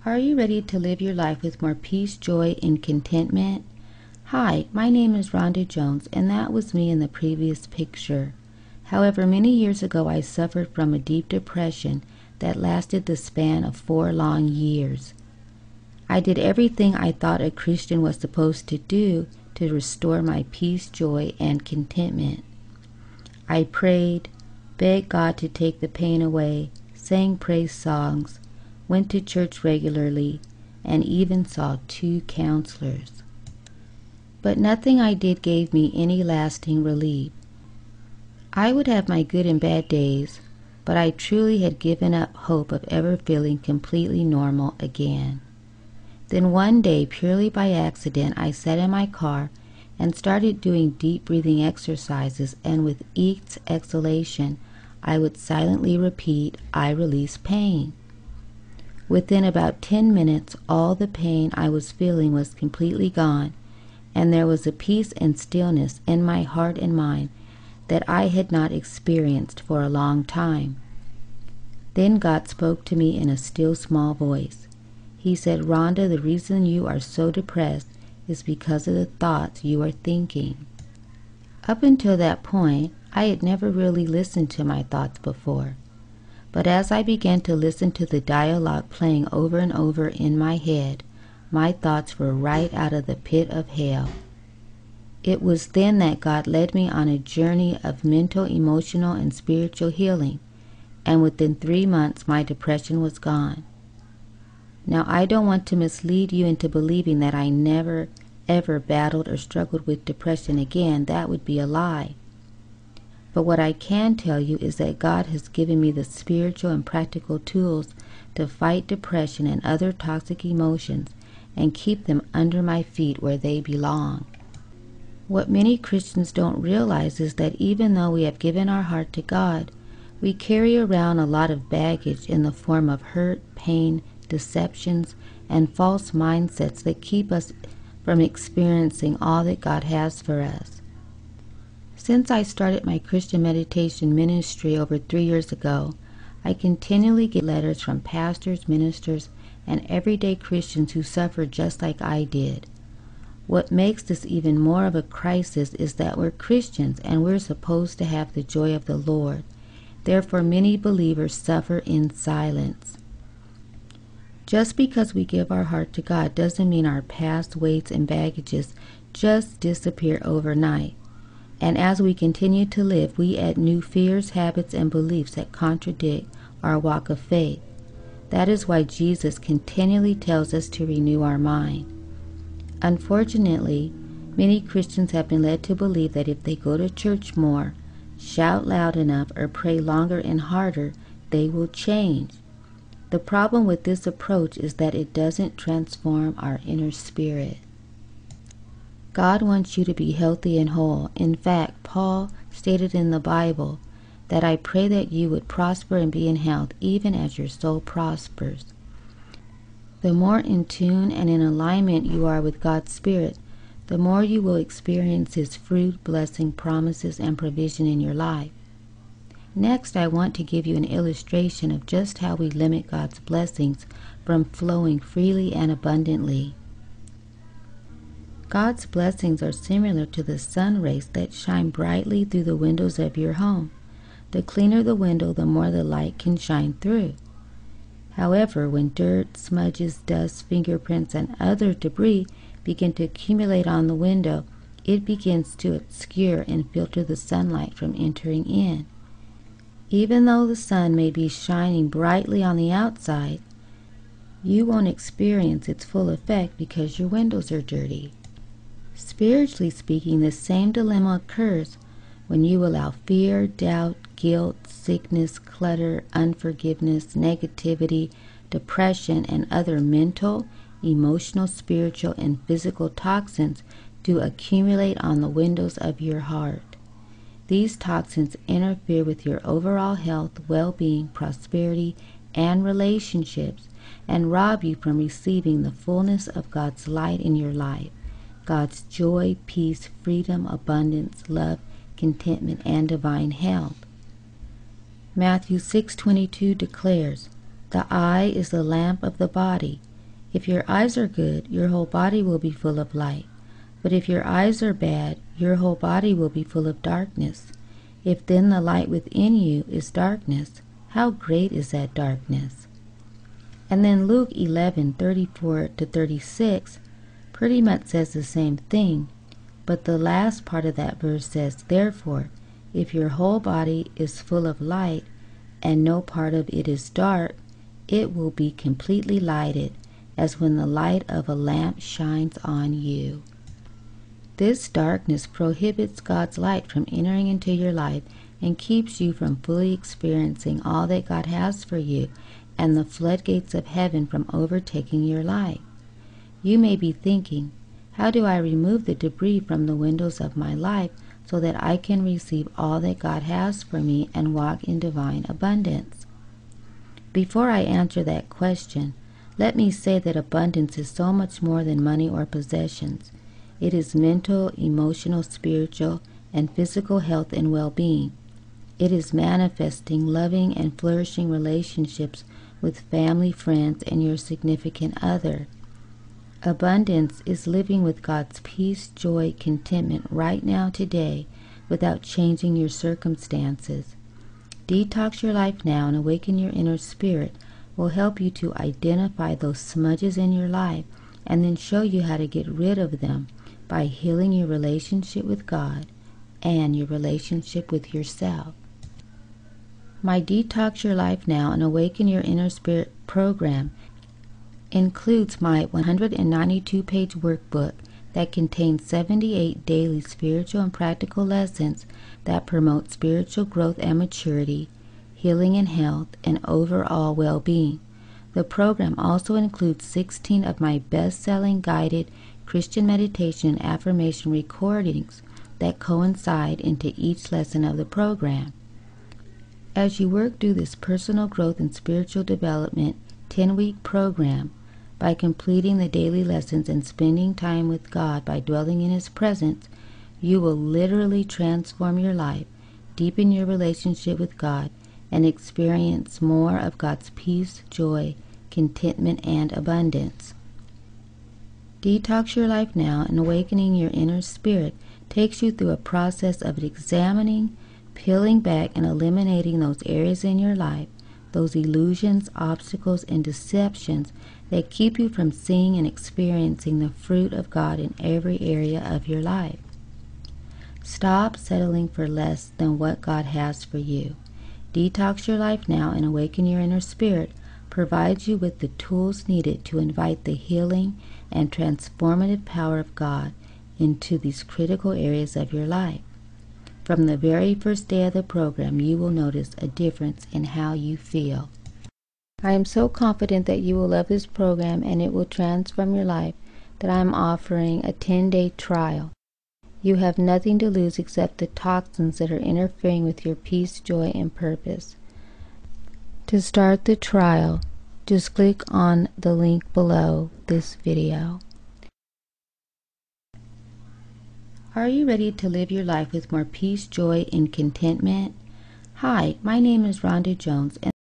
Are you ready to live your life with more peace, joy, and contentment? Hi, my name is Rhonda Jones, and that was me in the previous picture. However, many years ago I suffered from a deep depression that lasted the span of 4 long years. I did everything I thought a Christian was supposed to do to restore my peace, joy, and contentment. I prayed, begged God to take the pain away, sang praise songs, went to church regularly, and even saw 2 counselors. But nothing I did gave me any lasting relief. I would have my good and bad days, but I truly had given up hope of ever feeling completely normal again. Then one day, purely by accident, I sat in my car and started doing deep breathing exercises, and with each exhalation, I would silently repeat, "I release pain." Within about 10 minutes, all the pain I was feeling was completely gone, and there was a peace and stillness in my heart and mind that I had not experienced for a long time. Then God spoke to me in a still small voice. He said, "Rhonda, the reason you are so depressed is because of the thoughts you are thinking." Up until that point, I had never really listened to my thoughts before. But as I began to listen to the dialogue playing over and over in my head, my thoughts were right out of the pit of hell. It was then that God led me on a journey of mental, emotional, and spiritual healing, and within 3 months my depression was gone. Now, I don't want to mislead you into believing that I never, ever battled or struggled with depression again. That would be a lie. But what I can tell you is that God has given me the spiritual and practical tools to fight depression and other toxic emotions and keep them under my feet where they belong. What many Christians don't realize is that even though we have given our heart to God, we carry around a lot of baggage in the form of hurt, pain, deceptions, and false mindsets that keep us from experiencing all that God has for us. Since I started my Christian meditation ministry over 3 years ago, I continually get letters from pastors, ministers, and everyday Christians who suffer just like I did. What makes this even more of a crisis is that we're Christians and we're supposed to have the joy of the Lord. Therefore, many believers suffer in silence. Just because we give our heart to God doesn't mean our past weights and baggages just disappear overnight. And as we continue to live, we add new fears, habits, and beliefs that contradict our walk of faith. That is why Jesus continually tells us to renew our mind. Unfortunately, many Christians have been led to believe that if they go to church more, shout loud enough, or pray longer and harder, they will change. The problem with this approach is that it doesn't transform our inner spirit. God wants you to be healthy and whole. In fact, Paul stated in the Bible that I pray that you would prosper and be in health, even as your soul prospers. The more in tune and in alignment you are with God's Spirit, the more you will experience His fruit, blessing, promises, and provision in your life. Next, I want to give you an illustration of just how we limit God's blessings from flowing freely and abundantly. God's blessings are similar to the sun rays that shine brightly through the windows of your home. The cleaner the window, the more the light can shine through. However, when dirt, smudges, dust, fingerprints, and other debris begin to accumulate on the window, it begins to obscure and filter the sunlight from entering in. Even though the sun may be shining brightly on the outside, you won't experience its full effect because your windows are dirty. Spiritually speaking, the same dilemma occurs when you allow fear, doubt, guilt, sickness, clutter, unforgiveness, negativity, depression, and other mental, emotional, spiritual, and physical toxins to accumulate on the windows of your heart. These toxins interfere with your overall health, well-being, prosperity, and relationships, and rob you from receiving the fullness of God's light in your life. God's joy, peace, freedom, abundance, love, contentment, and divine health. Matthew 6:22 declares, "The eye is the lamp of the body. If your eyes are good, your whole body will be full of light. But if your eyes are bad, your whole body will be full of darkness. If then the light within you is darkness, how great is that darkness? And then Luke 11:34-36 pretty much says the same thing, but the last part of that verse says, therefore, if your whole body is full of light, and no part of it is dark, it will be completely lighted, as when the light of a lamp shines on you. This darkness prohibits God's light from entering into your life and keeps you from fully experiencing all that God has for you and the floodgates of heaven from overtaking your life. You may be thinking, how do I remove the debris from the windows of my life so that I can receive all that God has for me and walk in divine abundance? Before I answer that question, let me say that abundance is so much more than money or possessions. It is mental, emotional, spiritual, and physical health and well-being. It is manifesting loving and flourishing relationships with family, friends, and your significant other. Abundance is living with God's peace, joy, contentment right now today without changing your circumstances. Detox Your Life Now and Awaken Your Inner Spirit will help you to identify those smudges in your life and then show you how to get rid of them by healing your relationship with God and your relationship with yourself. My Detox Your Life Now and Awaken Your Inner Spirit program includes my 192-page workbook that contains 78 daily spiritual and practical lessons that promote spiritual growth and maturity, healing and health, and overall well-being. The program also includes 16 of my best-selling guided Christian meditation and affirmation recordings that coincide into each lesson of the program. As you work through this personal growth and spiritual development 10-week program, by completing the daily lessons and spending time with God by dwelling in His presence, you will literally transform your life, deepen your relationship with God, and experience more of God's peace, joy, contentment, and abundance. Detox Your Life Now and Awakening Your Inner Spirit takes you through a process of examining, peeling back, and eliminating those areas in your life, those illusions, obstacles, and deceptions that keep you from seeing and experiencing the fruit of God in every area of your life. Stop settling for less than what God has for you. Detox Your Life Now and Awaken Your Inner Spirit provides you with the tools needed to invite the healing and transformative power of God into these critical areas of your life. From the very first day of the program, you will notice a difference in how you feel. I am so confident that you will love this program and it will transform your life that I am offering a 10-day trial. You have nothing to lose except the toxins that are interfering with your peace, joy, and purpose. To start the trial, just click on the link below this video. Are you ready to live your life with more peace, joy, and contentment? Hi, my name is Rhonda Jones, and